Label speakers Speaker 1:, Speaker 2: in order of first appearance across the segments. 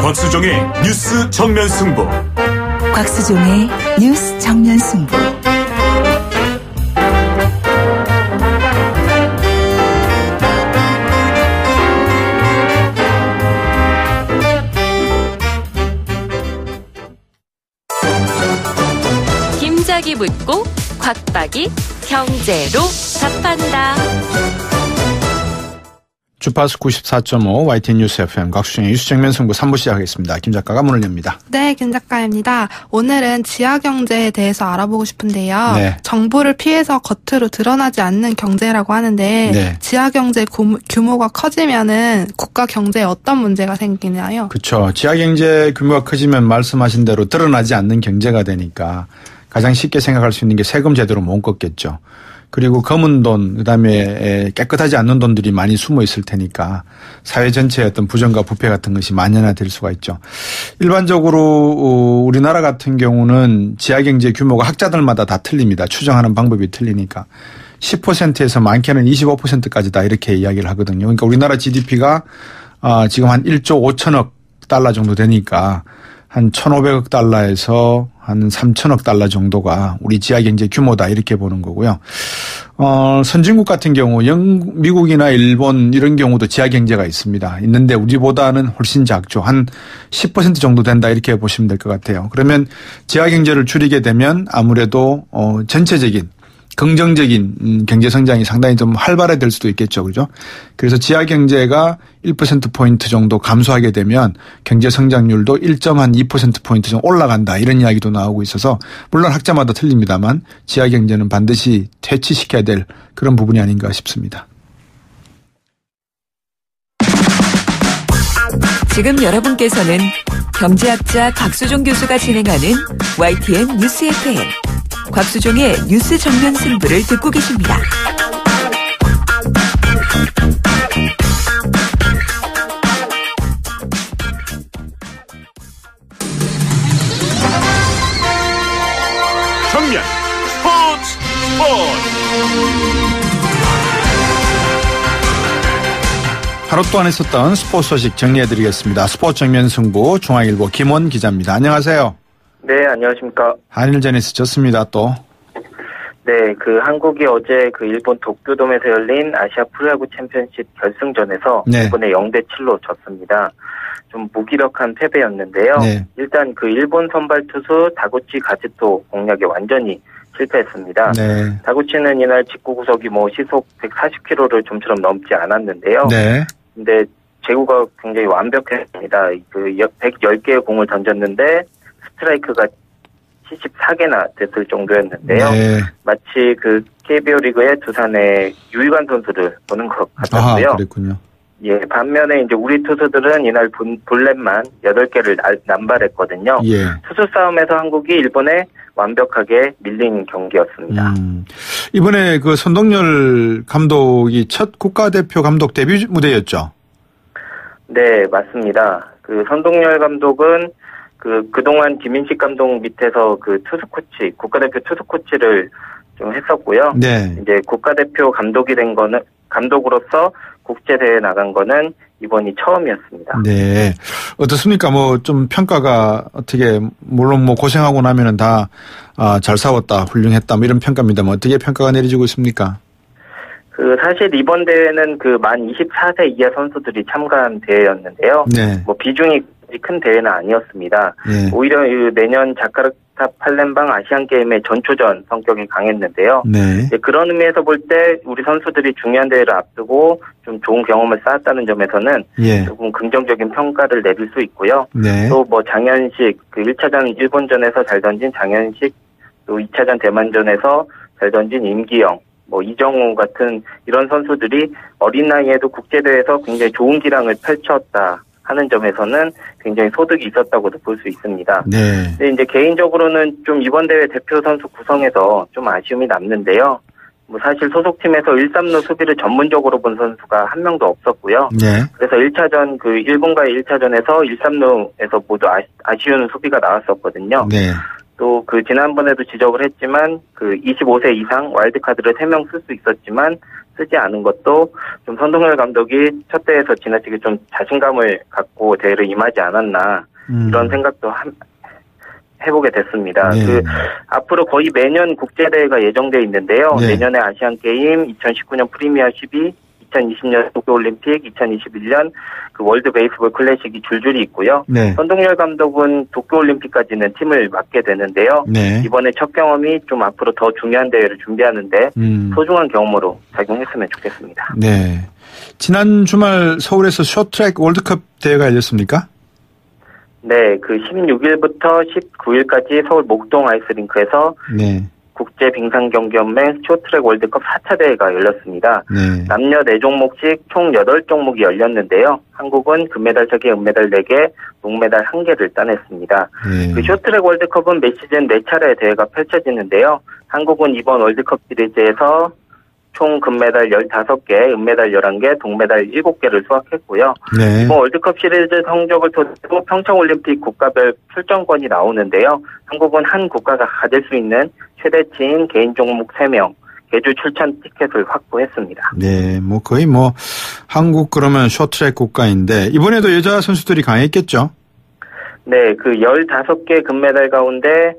Speaker 1: 곽수종의 뉴스 정면 승부.
Speaker 2: 곽수종의 뉴스 정면 승부.
Speaker 3: 김작이 묻고 곽박이 경제로 답한다.
Speaker 4: 주파수 94.5 YTN 뉴스 FM 곽수종의 뉴스 정면 승부 3부 시작하겠습니다. 김 작가가 문을 엽니다.
Speaker 5: 네, 김 작가입니다. 오늘은 지하경제에 대해서 알아보고 싶은데요.
Speaker 4: 네.
Speaker 5: 정부를 피해서 겉으로 드러나지 않는 경제라고 하는데
Speaker 4: 네.
Speaker 5: 지하경제 규모가 커지면은 국가 경제에 어떤 문제가 생기나요?
Speaker 4: 그렇죠. 지하경제 규모가 커지면 말씀하신 대로 드러나지 않는 경제가 되니까 가장 쉽게 생각할 수 있는 게 세금 제대로 못 걷겠죠. 그리고 검은 돈, 그다음에 깨끗하지 않는 돈들이 많이 숨어 있을 테니까 사회 전체의 어떤 부정과 부패 같은 것이 만연화될 수가 있죠. 일반적으로 우리나라 같은 경우는 지하경제 규모가 학자들마다 다 틀립니다. 추정하는 방법이 틀리니까 10%에서 많게는 25%까지다 이렇게 이야기를 하거든요. 그러니까 우리나라 GDP가 지금 한 1조 5천억 달러 정도 되니까 한 1,500억 달러에서 한 3천억 달러 정도가 우리 지하경제 규모다 이렇게 보는 거고요. 선진국 같은 경우 미국이나 일본 이런 경우도 지하경제가 있습니다. 있는데 우리보다는 훨씬 작죠. 한 10% 정도 된다 이렇게 보시면 될 것 같아요. 그러면 지하경제를 줄이게 되면 아무래도 전체적인 긍정적인 경제 성장이 상당히 좀 활발해질 수도 있겠죠. 그죠? 그래서 지하 경제가 1%포인트 정도 감소하게 되면 경제 성장률도 1.2%포인트 정도 올라간다. 이런 이야기도 나오고 있어서 물론 학자마다 틀립니다만 지하 경제는 반드시 퇴치시켜야 될 그런 부분이 아닌가 싶습니다.
Speaker 2: 지금 여러분께서는 경제학자 곽수종 교수가 진행하는 YTN 뉴스 FM 곽수종의 뉴스 정면 승부를 듣고 계십니다.
Speaker 1: 정면 스포츠.
Speaker 4: 하루 동안 있었던 스포츠 소식 정리해드리겠습니다. 스포츠 정면 승부 중앙일보 김원 기자입니다. 안녕하세요.
Speaker 6: 네, 안녕하십니까.
Speaker 4: 한일전에서 졌습니다, 또.
Speaker 6: 네, 한국이 어제 일본 도쿄돔에서 열린 아시아 프로야구 챔피언십 결승전에서
Speaker 4: 네.
Speaker 6: 일본에 0대7로 졌습니다. 좀 무기력한 패배였는데요.
Speaker 4: 네.
Speaker 6: 일단 일본 선발 투수 다구치 가즈토 공략에 완전히 실패했습니다.
Speaker 4: 네.
Speaker 6: 다구치는 이날 직구 구속이 시속 140km를 좀처럼 넘지 않았는데요.
Speaker 4: 네.
Speaker 6: 근데 제구가 굉장히 완벽했습니다. 110개의 공을 던졌는데 스트라이크가 74개나 됐을 정도였는데요.
Speaker 4: 네.
Speaker 6: 마치 KBO 리그의 두산의 유희관 선수를 보는 것 같았고요.
Speaker 4: 그랬군요.
Speaker 6: 예, 반면에 우리 투수들은 이날 볼넷만 8개를 남발했거든요.
Speaker 4: 예.
Speaker 6: 투수 싸움에서 한국이 일본에 완벽하게 밀린 경기였습니다.
Speaker 4: 이번에 선동열 감독이 첫 국가대표 감독 데뷔 무대였죠?
Speaker 6: 네, 맞습니다. 선동열 감독은 그동안 김인식 감독 밑에서 투수 코치, 국가대표 투수 코치를 좀 했었고요.
Speaker 4: 네.
Speaker 6: 이제 국가대표 감독이 된 거는, 감독으로서 국제대회에 나간 거는 이번이 처음이었습니다.
Speaker 4: 네. 어떻습니까? 좀 평가가 어떻게, 물론 고생하고 나면은 다, 잘 싸웠다, 훌륭했다, 이런 평가입니다만 어떻게 평가가 내려지고 있습니까?
Speaker 6: 사실 이번 대회는 만 24세 이하 선수들이 참가한 대회였는데요.
Speaker 4: 네.
Speaker 6: 비중이 큰 대회는 아니었습니다.
Speaker 4: 네.
Speaker 6: 오히려 내년 자카르타 팔렘방 아시안게임의 전초전 성격이 강했는데요.
Speaker 4: 네.
Speaker 6: 그런 의미에서 볼 때 우리 선수들이 중요한 대회를 앞두고 좀 좋은 경험을 쌓았다는 점에서는
Speaker 4: 예.
Speaker 6: 조금 긍정적인 평가를 내릴 수 있고요.
Speaker 4: 네.
Speaker 6: 또 장현식 1차전 일본전에서 잘 던진 장현식, 또 2차전 대만전에서 잘 던진 임기영, 이정우 같은 이런 선수들이 어린 나이에도 국제대회에서 굉장히 좋은 기량을 펼쳤다 하는 점에서는 굉장히 소득이 있었다고도 볼 수 있습니다.
Speaker 4: 네.
Speaker 6: 근데 이제 개인적으로는 좀 이번 대회 대표 선수 구성에서 좀 아쉬움이 남는데요. 사실 소속팀에서 1-3루 수비를 전문적으로 본 선수가 한 명도 없었고요.
Speaker 4: 네.
Speaker 6: 그래서 1차전 일본과의 1차전에서 1-3루에서 모두 아쉬운 수비가 나왔었거든요.
Speaker 4: 네.
Speaker 6: 또 지난번에도 지적을 했지만 25세 이상 와일드카드를 3명 쓸 수 있었지만 쓰지 않은 것도 좀 선동열 감독이 첫 대회에서 지나치게 좀 자신감을 갖고 대회를 임하지 않았나 이런 생각도 해보게 됐습니다.
Speaker 4: 네.
Speaker 6: 앞으로 거의 매년 국제대회가 예정돼 있는데요.
Speaker 4: 네.
Speaker 6: 내년에 아시안게임, 2019년 프리미어 12, 2020년 도쿄올림픽, 2021년 그 월드 베이스볼 클래식이 줄줄이 있고요.
Speaker 4: 네.
Speaker 6: 선동열 감독은 도쿄올림픽까지는 팀을 맡게 되는데요.
Speaker 4: 네.
Speaker 6: 이번에 첫 경험이 좀 앞으로 더 중요한 대회를 준비하는데 소중한 경험으로 작용했으면 좋겠습니다.
Speaker 4: 네. 지난 주말 서울에서 쇼트트랙 월드컵 대회가 열렸습니까?
Speaker 6: 네, 그 16일부터 19일까지 서울 목동 아이스링크에서
Speaker 4: 네.
Speaker 6: 국제빙상경기연맹 쇼트트랙 월드컵 4차 대회가 열렸습니다.
Speaker 4: 네.
Speaker 6: 남녀 4종목씩 총 8종목이 열렸는데요. 한국은 금메달 3개, 은메달 4개, 동메달 1개를 따냈습니다.
Speaker 4: 네.
Speaker 6: 그 쇼트트랙 월드컵은 매 시즌 4차례 대회가 펼쳐지는데요. 한국은 이번 월드컵 시리즈에서 총 금메달 15개, 은메달 11개, 동메달 7개를 수확했고요.
Speaker 4: 네.
Speaker 6: 이번 월드컵 시리즈 성적을 토대로 평창올림픽 국가별 출전권이 나오는데요. 한국은 한 국가가 가질 수 있는 최대치인 개인 종목 3명, 개주 출전 티켓을 확보했습니다.
Speaker 4: 네, 거의 한국 그러면 쇼트트랙 국가인데 이번에도 여자 선수들이 강했겠죠?
Speaker 6: 네, 그 15개 금메달 가운데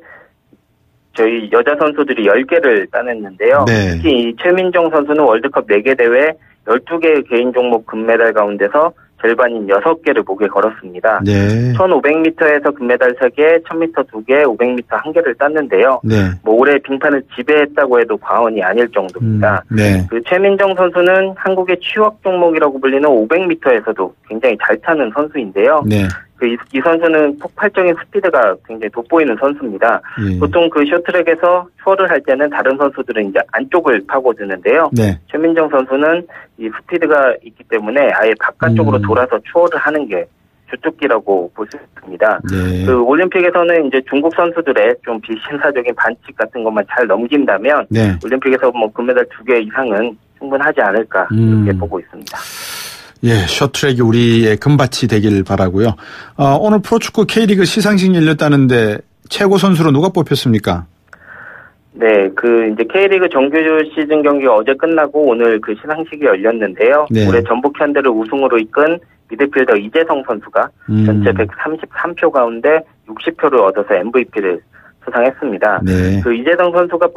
Speaker 6: 저희 여자 선수들이 10개를 따냈는데요.
Speaker 4: 네.
Speaker 6: 특히 이 최민정 선수는 월드컵 4개 대회 12개 개인 종목 금메달 가운데서 절반인 6개를 목에 걸었습니다.
Speaker 4: 네.
Speaker 6: 1500m에서 금메달 3개, 1000m 2개, 500m 1개를 땄는데요.
Speaker 4: 네.
Speaker 6: 올해 빙판을 지배했다고 해도 과언이 아닐 정도입니다.
Speaker 4: 네.
Speaker 6: 그 최민정 선수는 한국의 취업 종목이라고 불리는 500m에서도 굉장히 잘 타는 선수인데요.
Speaker 4: 네.
Speaker 6: 이 선수는 폭발적인 스피드가 굉장히 돋보이는 선수입니다.
Speaker 4: 예.
Speaker 6: 보통 그 쇼트랙에서 추월을 할 때는 다른 선수들은 이제 안쪽을 파고드는데요.
Speaker 4: 네.
Speaker 6: 최민정 선수는 이 스피드가 있기 때문에 아예 바깥쪽으로 돌아서 추월을 하는 게 주특기라고 볼 수 있습니다.
Speaker 4: 네.
Speaker 6: 그 올림픽에서는 이제 중국 선수들의 좀 비신사적인 반칙 같은 것만 잘 넘긴다면
Speaker 4: 네.
Speaker 6: 올림픽에서 금메달 2개 이상은 충분하지 않을까 이렇게 보고 있습니다.
Speaker 4: 예, 쇼트트랙이 우리의 금밭이 되길 바라고요. 오늘 프로축구 K리그 시상식이 열렸다는데 최고 선수로 누가 뽑혔습니까?
Speaker 6: 네, 이제 K리그 정규 시즌 경기가 어제 끝나고 오늘 그 시상식이 열렸는데요.
Speaker 4: 네.
Speaker 6: 올해 전북현대를 우승으로 이끈 미드필더 이재성 선수가 전체 133표 가운데 60표를 얻어서 MVP를 수상했습니다.
Speaker 4: 네.
Speaker 6: 그 이재성 선수가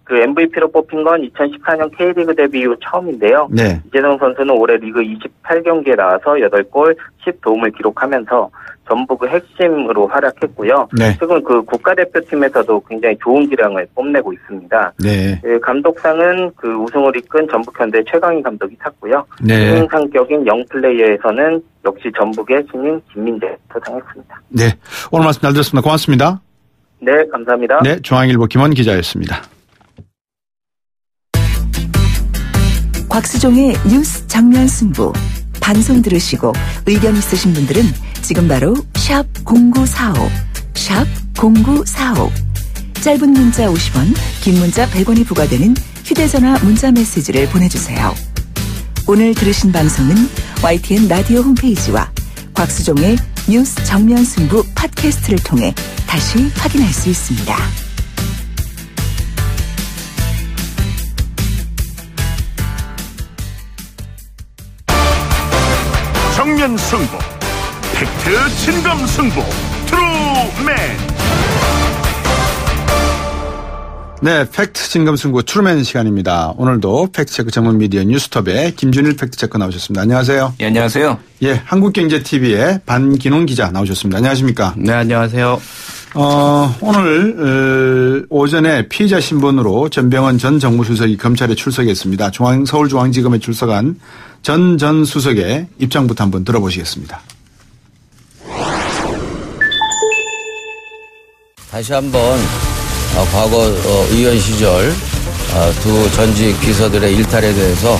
Speaker 6: MVP로 뽑힌 건 2014년 K리그 데뷔 이후 처음인데요.
Speaker 4: 네.
Speaker 6: 이재성 선수는 올해 리그 28경기에 나와서 8골 10도움을 기록하면서 전북의 핵심으로 활약했고요.
Speaker 4: 네.
Speaker 6: 최근 그 국가대표팀에서도 굉장히 좋은 기량을 뽐내고 있습니다.
Speaker 4: 네.
Speaker 6: 감독상은 그 우승을 이끈 전북현대 최강희 감독이 탔고요.
Speaker 4: 네.
Speaker 6: 신인상격인 영플레이어에서는 역시 전북의 신인 김민재 수상했습니다.
Speaker 4: 네. 오늘 말씀 잘 들었습니다. 고맙습니다.
Speaker 6: 네, 감사합니다.
Speaker 4: 네, 중앙일보 김원 기자였습니다.
Speaker 2: 곽수종의 뉴스 정면 승부. 방송 들으시고 의견 있으신 분들은 지금 바로 샵 0945, 샵 0945. 짧은 문자 50원, 긴 문자 100원이 부과되는 휴대전화 문자 메시지를 보내주세요. 오늘 들으신 방송은 YTN 라디오 홈페이지와 곽수종의 뉴스 정면 승부 팟캐스트를 통해 다시 확인할 수 있습니다.
Speaker 1: 정면 승부, 팩트 진검 승부, 트루맨.
Speaker 4: 네, 팩트 진검 승부 트루맨 시간입니다. 오늘도 팩트체크 전문 미디어 뉴스톱의 김준일 팩트체크 나오셨습니다. 안녕하세요.
Speaker 7: 예, 안녕하세요.
Speaker 4: 예, 한국경제TV의 반기농 기자 나오셨습니다. 안녕하십니까?
Speaker 7: 네, 안녕하세요.
Speaker 4: 오늘 오전에 피의자 신분으로 전병헌 전 정무수석이 검찰에 출석했습니다. 서울중앙지검에 출석한 전 수석의 입장부터 한번 들어보시겠습니다.
Speaker 8: 다시 한번 과거 의원 시절 두 전직 비서들의 일탈에 대해서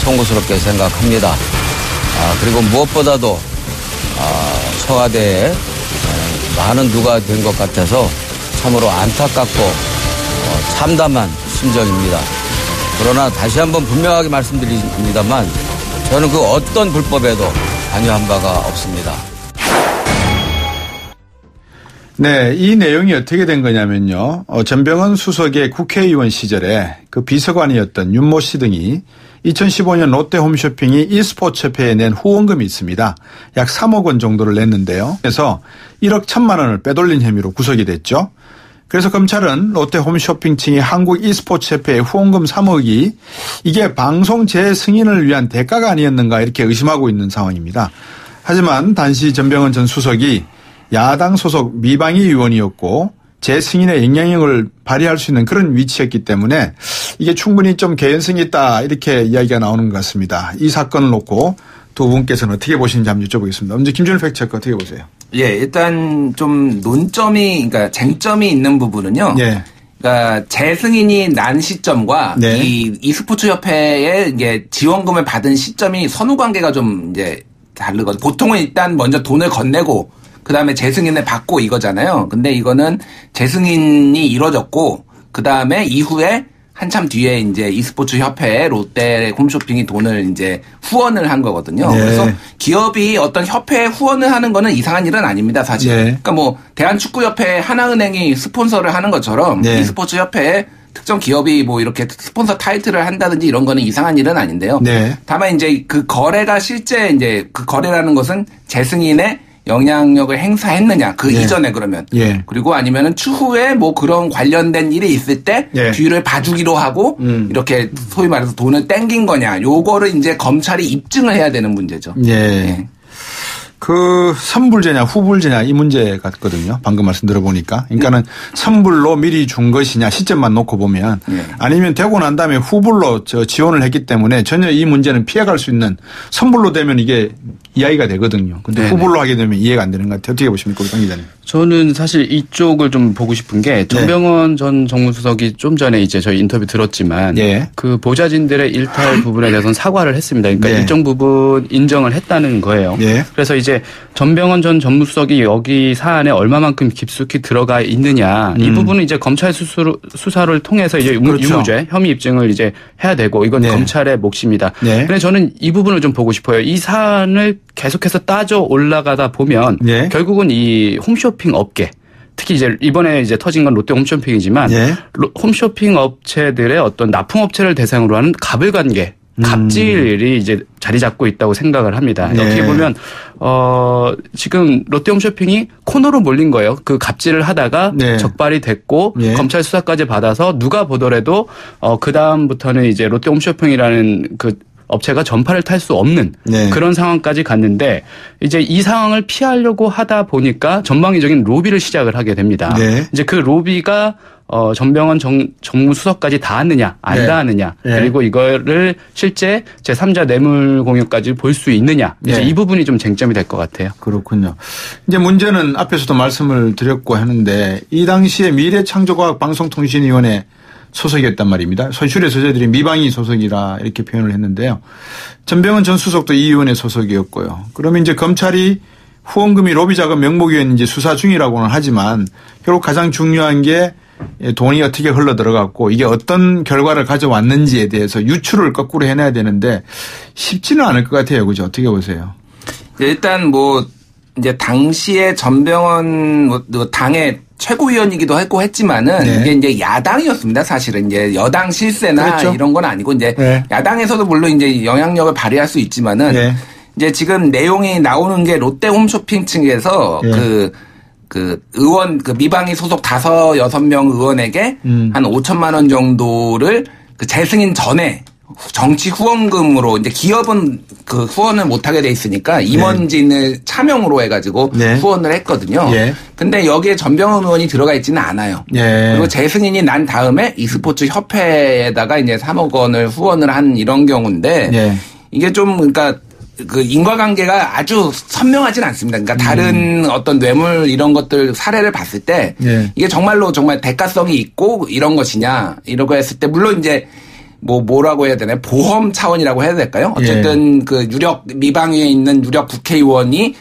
Speaker 8: 송구스럽게 생각합니다. 그리고 무엇보다도 청와대에 많은 누가 된 것 같아서 참으로 안타깝고 참담한 심정입니다. 그러나 다시 한번 분명하게 말씀드립니다만 저는 그 어떤 불법에도 관여한 바가 없습니다.
Speaker 4: 네, 이 내용이 어떻게 된 거냐면요. 전병헌 수석의 국회의원 시절에 그 비서관이었던 윤모 씨 등이 2015년 롯데홈쇼핑이 e스포츠협회에 낸 후원금이 있습니다. 약 3억 원 정도를 냈는데요. 그래서 1억 1천만 원을 빼돌린 혐의로 구속이 됐죠. 그래서 검찰은 롯데홈쇼핑 층이 한국 e스포츠협회의 후원금 3억이 이게 방송 재승인을 위한 대가가 아니었는가 이렇게 의심하고 있는 상황입니다. 하지만 당시 전병헌 전 수석이 야당 소속 미방위 의원이었고 재승인의 영향력을 발휘할 수 있는 그런 위치였기 때문에 이게 충분히 좀 개연성이 있다 이렇게 이야기가 나오는 것 같습니다. 이 사건을 놓고 두 분께서는 어떻게 보시는지 한번 여쭤보겠습니다. 먼저 김준일 팩트체크 어떻게 보세요?
Speaker 7: 예, 일단 좀 그러니까 쟁점이 있는 부분은요.
Speaker 4: 예.
Speaker 7: 그러니까 재승인이 난 시점과
Speaker 4: 네.
Speaker 7: 이 e스포츠 협회에 이게 지원금을 받은 시점이 선후 관계가 좀 이제 다르거든요. 보통은 일단 먼저 돈을 건네고 그다음에 재승인을 받고 이거잖아요. 근데 이거는 재승인이 이루어졌고 그다음에 이후에 한참 뒤에 이제 e스포츠 협회에 롯데 홈쇼핑이 돈을 이제 후원을 한 거거든요.
Speaker 4: 네.
Speaker 7: 그래서 기업이 어떤 협회에 후원을 하는 거는 이상한 일은 아닙니다, 사실.
Speaker 4: 네.
Speaker 7: 그러니까 뭐 대한축구협회 하나은행이 스폰서를 하는 것처럼
Speaker 4: 네.
Speaker 7: e스포츠 협회에 특정 기업이 뭐 이렇게 스폰서 타이틀을 한다든지 이런 거는 이상한 일은 아닌데요.
Speaker 4: 네.
Speaker 7: 다만 이제 그 거래가 실제 이제 그 거래라는 것은 재승인의 영향력을 행사했느냐 그
Speaker 4: 예.
Speaker 7: 이전에 그러면
Speaker 4: 예.
Speaker 7: 그리고 아니면은 추후에 뭐 그런 관련된 일이 있을 때
Speaker 4: 예.
Speaker 7: 뒤를 봐주기로 하고 이렇게 소위 말해서 돈을 땡긴 거냐 요거를 이제 검찰이 입증을 해야 되는 문제죠.
Speaker 4: 예.
Speaker 7: 예.
Speaker 4: 그 선불제냐 후불제냐 이 문제 같거든요. 방금 말씀 들어보니까. 그러니까는 선불로 미리 준 것이냐 시점만 놓고 보면
Speaker 7: 예.
Speaker 4: 아니면 되고 난 다음에 후불로 지원을 했기 때문에 전혀 이 문제는 피해갈 수 있는 선불로 되면 이게 이야기가 되거든요. 근데
Speaker 7: 네네.
Speaker 4: 후불로 하게 되면 이해가 안 되는 것 같아요. 어떻게 보십니까, 우리 강 기자님?
Speaker 9: 저는 사실 이쪽을 좀 보고 싶은 게 전병헌 전 정무수석이 좀 전에 이제 저희 인터뷰 들었지만
Speaker 4: 예.
Speaker 9: 그 보좌진들의 일탈 부분에 대해서는 사과를 했습니다. 그러니까
Speaker 4: 네.
Speaker 9: 일정 부분 인정을 했다는 거예요.
Speaker 4: 예.
Speaker 9: 그래서 이제 전병헌 전 정무수석이 여기 사안에 얼마만큼 깊숙이 들어가 있느냐 이 부분은 이제 검찰 수사를 통해서 이제
Speaker 4: 그렇죠.
Speaker 9: 유무죄 혐의 입증을 이제 해야 되고 이건
Speaker 4: 네.
Speaker 9: 검찰의 몫입니다.
Speaker 4: 네.
Speaker 9: 근데 저는 이 부분을 좀 보고 싶어요. 이 사안을 계속해서 따져 올라가다 보면
Speaker 4: 네.
Speaker 9: 결국은 이 홈쇼핑 업계 특히 이제 이번에 이제 터진 건 롯데 홈쇼핑이지만
Speaker 4: 네.
Speaker 9: 홈쇼핑 업체들의 어떤 납품업체를 대상으로 하는 갑을관계 갑질이 이제 자리 잡고 있다고 생각을 합니다.
Speaker 4: 네.
Speaker 9: 어떻게 보면 지금 롯데홈쇼핑이 코너로 몰린 거예요. 그 갑질을 하다가
Speaker 4: 네.
Speaker 9: 적발이 됐고
Speaker 4: 네.
Speaker 9: 검찰 수사까지 받아서 누가 보더라도 그 다음부터는 이제 롯데홈쇼핑이라는 그 업체가 전파를 탈 수 없는
Speaker 4: 네.
Speaker 9: 그런 상황까지 갔는데 이제 이 상황을 피하려고 하다 보니까 전방위적인 로비를 시작을 하게 됩니다.
Speaker 4: 네.
Speaker 9: 이제 그 로비가 전병헌 정무수석까지 닿았느냐 안
Speaker 4: 네.
Speaker 9: 닿았느냐
Speaker 4: 네.
Speaker 9: 그리고 이거를 실제 제3자 뇌물 공유까지 볼 수 있느냐 이제
Speaker 4: 네.
Speaker 9: 이 부분이 좀 쟁점이 될 것 같아요.
Speaker 4: 그렇군요. 이제 문제는 앞에서도 말씀을 드렸고 하는데 이 당시에 미래창조과학방송통신위원회 소속이었단 말입니다. 소실에서 저희들이 미방위 소속이라 이렇게 표현을 했는데요. 전병헌 전 수석도 이 위원회 소속이었고요. 그러면 이제 검찰이 후원금이 로비 자금 명목이었는지 수사 중이라고는 하지만 결국 가장 중요한 게 돈이 어떻게 흘러 들어갔고 이게 어떤 결과를 가져왔는지에 대해서 유추를 거꾸로 해내야 되는데 쉽지는 않을 것 같아요. 그죠? 어떻게 보세요?
Speaker 7: 일단 뭐 이제 당시에 전병헌 당의 최고위원이기도 했고 했지만은
Speaker 4: 네.
Speaker 7: 이게 이제 야당이었습니다. 사실은 이제 여당 실세나
Speaker 4: 그렇죠.
Speaker 7: 이런 건 아니고 이제
Speaker 4: 네.
Speaker 7: 야당에서도 물론 이제 영향력을 발휘할 수 있지만은
Speaker 4: 네.
Speaker 7: 이제 지금 내용이 나오는 게 롯데 홈쇼핑 측에서
Speaker 4: 네.
Speaker 7: 그 의원 그 미방위 소속 5-6명 의원에게 한 5천만 원 정도를 그 재승인 전에 정치 후원금으로 이제 기업은 그 후원을 못하게 돼 있으니까 임원진을 차명으로 해가지고
Speaker 4: 네.
Speaker 7: 후원을 했거든요.
Speaker 4: 예.
Speaker 7: 근데 여기에 전병헌 의원이 들어가 있지는 않아요.
Speaker 4: 예.
Speaker 7: 그리고 재승인이 난 다음에 e스포츠 협회에다가 이제 3억 원을 후원을 한 이런 경우인데
Speaker 4: 예.
Speaker 7: 이게 좀 그러니까 그 인과관계가 아주 선명하진 않습니다. 그러니까 다른 어떤 뇌물 이런 것들 사례를 봤을 때
Speaker 4: 예.
Speaker 7: 이게 정말로 정말 대가성이 있고 이런 것이냐 이러고 했을 때 물론 이제 뭐라고 해야 되나요? 보험 차원이라고 해야 될까요? 어쨌든 그 유력 미방위에 있는 유력 국회의원이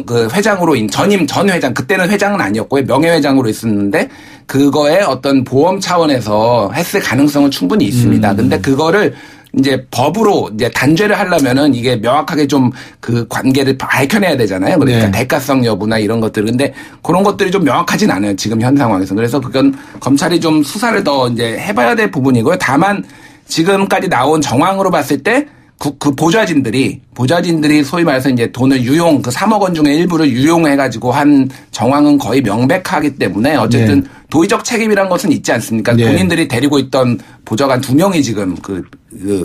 Speaker 7: 그 회장으로 전 회장 그때는 회장은 아니었고요. 명예회장으로 있었는데 그거에 어떤 보험 차원에서 했을 가능성은 충분히 있습니다. 근데 그거를 이제 법으로 이제 단죄를 하려면은 이게 명확하게 좀 그 관계를 밝혀내야 되잖아요. 그러니까
Speaker 4: 네.
Speaker 7: 대가성 여부나 이런 것들. 근데 그런 것들이 좀 명확하진 않아요. 지금 현 상황에서. 그래서 그건 검찰이 좀 수사를 더 이제 해봐야 될 부분이고요. 다만 지금까지 나온 정황으로 봤을 때 그 보좌진들이 소위 말해서 이제 돈을 유용, 그 3억 원 중에 일부를 유용해가지고 한 정황은 거의 명백하기 때문에 어쨌든 네. 도의적 책임이란 것은 있지 않습니까? 네. 본인들이 데리고 있던 보좌관 2명이 지금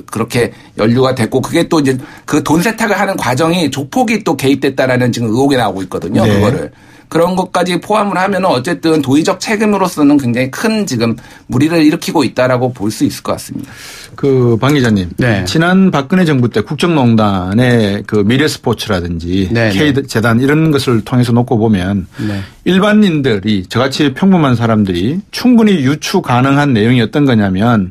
Speaker 7: 그렇게 연루가 됐고 그게 또 이제 그 돈 세탁을 하는 과정이 조폭이 또 개입됐다라는 지금 의혹이 나오고 있거든요. 네. 그거를. 그런 것까지 포함을 하면은 어쨌든 도의적 책임으로서는 굉장히 큰 지금 무리를 일으키고 있다라고 볼 수 있을 것 같습니다.
Speaker 4: 방 기자님. 네. 지난 박근혜 정부 때 국정농단의 그 미래스포츠라든지 네. K재단 이런 것을 통해서 놓고 보면 네. 일반인들이 저같이 평범한 사람들이 충분히 유추 가능한 내용이 어떤 거냐면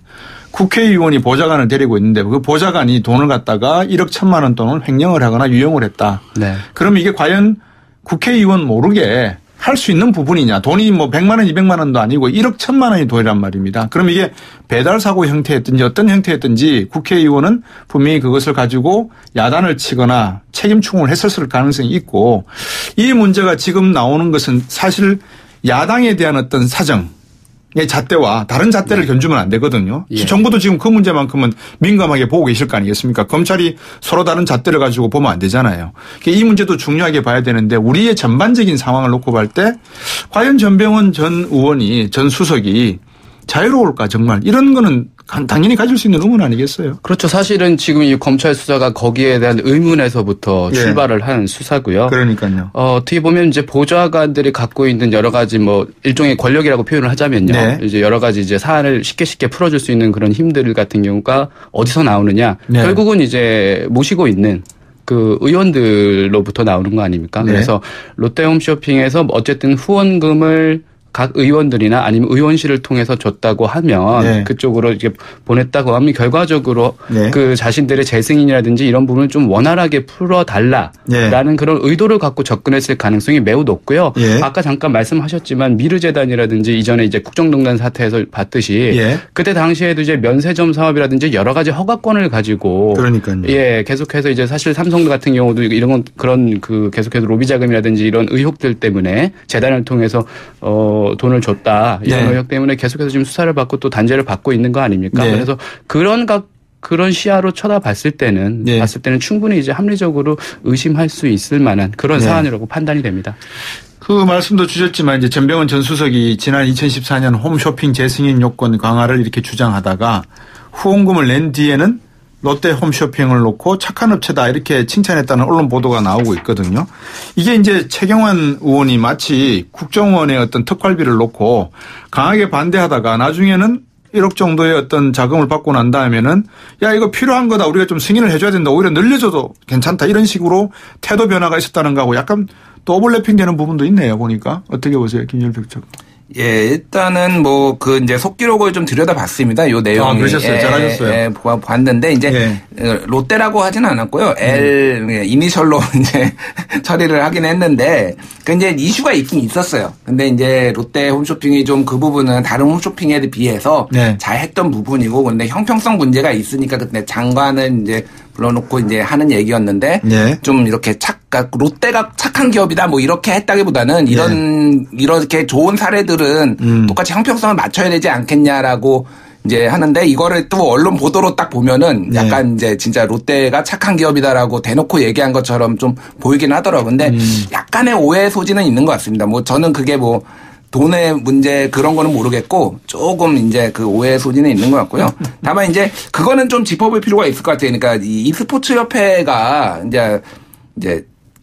Speaker 4: 국회의원이 보좌관을 데리고 있는데 그 보좌관이 돈을 갖다가 1억 1천만 원 돈을 횡령을 하거나 유용을 했다. 네. 그럼 이게 과연 국회의원 모르게 할 수 있는 부분이냐. 돈이 뭐 100만 원, 200만 원도 아니고 1억 1천만 원이 돈이란 말입니다. 그럼 이게 배달사고 형태였든지 어떤 형태였든지 국회의원은 분명히 그것을 가지고 야단을 치거나 책임 추궁을 했을 가능성이 있고 이 문제가 지금 나오는 것은 사실 야당에 대한 어떤 사정 의 잣대와 다른 잣대를 견주면 안 되거든요. 예. 정부도 지금 그 문제만큼은 민감하게 보고 계실 거 아니겠습니까? 검찰이 서로 다른 잣대를 가지고 보면 안 되잖아요. 이 문제도 중요하게 봐야 되는데 우리의 전반적인 상황을 놓고 볼 때 과연 전병헌 전 의원이 전 수석이 자유로울까 정말 이런 거는 당연히 가질 수 있는 의문 아니겠어요?
Speaker 9: 그렇죠. 사실은 지금 이 검찰 수사가 거기에 대한 의문에서부터
Speaker 4: 예.
Speaker 9: 출발을 한 수사고요.
Speaker 4: 그러니까요.
Speaker 9: 어떻게 보면 이제 보좌관들이 갖고 있는 여러 가지 뭐 일종의 권력이라고 표현을 하자면요. 네. 이제 여러 가지 이제 사안을 쉽게 풀어줄 수 있는 그런 힘들 같은 경우가 어디서 나오느냐. 네. 결국은 이제 모시고 있는 그 의원들로부터 나오는 거 아닙니까? 네. 그래서 롯데홈쇼핑에서 어쨌든 후원금을 각 의원들이나 아니면 의원실을 통해서 줬다고 하면 네. 그쪽으로 이제 보냈다고 하면 결과적으로 네. 그 자신들의 재승인이라든지 이런 부분을 좀 원활하게 풀어달라라는 네. 그런 의도를 갖고 접근했을 가능성이 매우 높고요. 네. 아까 잠깐 말씀하셨지만 미르재단이라든지 이전에 이제 국정농단 사태에서 봤듯이 네. 그때 당시에도 이제 면세점 사업이라든지 여러 가지 허가권을 가지고
Speaker 4: 그러니까요.
Speaker 9: 예, 계속해서 이제 사실 삼성 같은 경우도 이런 건 그런 그 계속해서 로비 자금이라든지 이런 의혹들 때문에 재단을 통해서 돈을 줬다 이런
Speaker 4: 네.
Speaker 9: 의혹 때문에 계속해서 지금 수사를 받고 또 단죄를 받고 있는 거 아닙니까?
Speaker 4: 네.
Speaker 9: 그래서 그런 시야로 쳐다봤을 때는
Speaker 4: 네.
Speaker 9: 충분히 이제 합리적으로 의심할 수 있을 만한 그런
Speaker 4: 네.
Speaker 9: 사안이라고 판단이 됩니다.
Speaker 4: 그 말씀도 주셨지만 이제 전병헌 전 수석이 지난 2014년 홈쇼핑 재승인 요건 강화를 이렇게 주장하다가 후원금을 낸 뒤에는 롯데 홈쇼핑을 놓고 착한 업체다 이렇게 칭찬했다는 언론 보도가 나오고 있거든요. 이게 이제 최경환 의원이 마치 국정원의 어떤 특활비를 놓고 강하게 반대하다가 나중에는 1억 정도의 어떤 자금을 받고 난 다음에는 야 이거 필요한 거다 우리가 좀 승인을 해줘야 된다 오히려 늘려줘도 괜찮다 이런 식으로 태도 변화가 있었다는 거하고 약간 또 오버래핑 되는 부분도 있네요 보니까. 어떻게 보세요 김열백 전.
Speaker 7: 예, 일단은 뭐 그 이제 속기록을 좀 들여다봤습니다. 요 내용이.
Speaker 4: 그러셨어요. 잘하셨어요.
Speaker 7: 예, 봤는데 이제 롯데라고 하지는 않았고요. L 이니셜로 이제 처리를 하긴 했는데 그 이제 이슈가 있긴 있었어요. 근데 이제 롯데 홈쇼핑이 좀 그 부분은 다른 홈쇼핑에 비해서 잘 했던 부분이고 근데 형평성 문제가 있으니까 그때 장관을 이제 불러놓고 이제 하는 얘기였는데 좀 이렇게 롯데가 착한 기업이다 뭐 이렇게 했다기보다는 이렇게 좋은 사례들은 똑같이 형평성을 맞춰야 되지 않겠냐라고 이제 하는데 이거를 또 언론 보도로 딱 보면은 약간 이제 진짜 롯데가 착한 기업이다라고 대놓고 얘기한 것처럼 좀 보이긴 하더라고요. 근데 약간의 오해 소지는 있는 것 같습니다. 뭐 저는 그게 뭐 돈의 문제 그런 거는 모르겠고 조금 이제 그 오해 소지는 있는 것 같고요. 다만 이제 그거는 좀 짚어볼 필요가 있을 것 같아요. 그러니까 이 스포츠 협회가 이제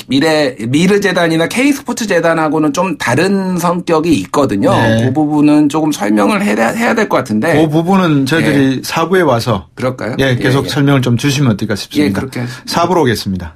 Speaker 7: 미르재단이나 K스포츠재단하고는 좀 다른 성격이 있거든요. 그 부분은 조금 설명을 해야 될 것 같은데.
Speaker 4: 그 부분은 저희들이 4부에 와서
Speaker 7: 그럴까요?
Speaker 4: 계속 설명을 좀 주시면 어떨까 싶습니다.
Speaker 7: 그렇게
Speaker 4: 4부로 오겠습니다.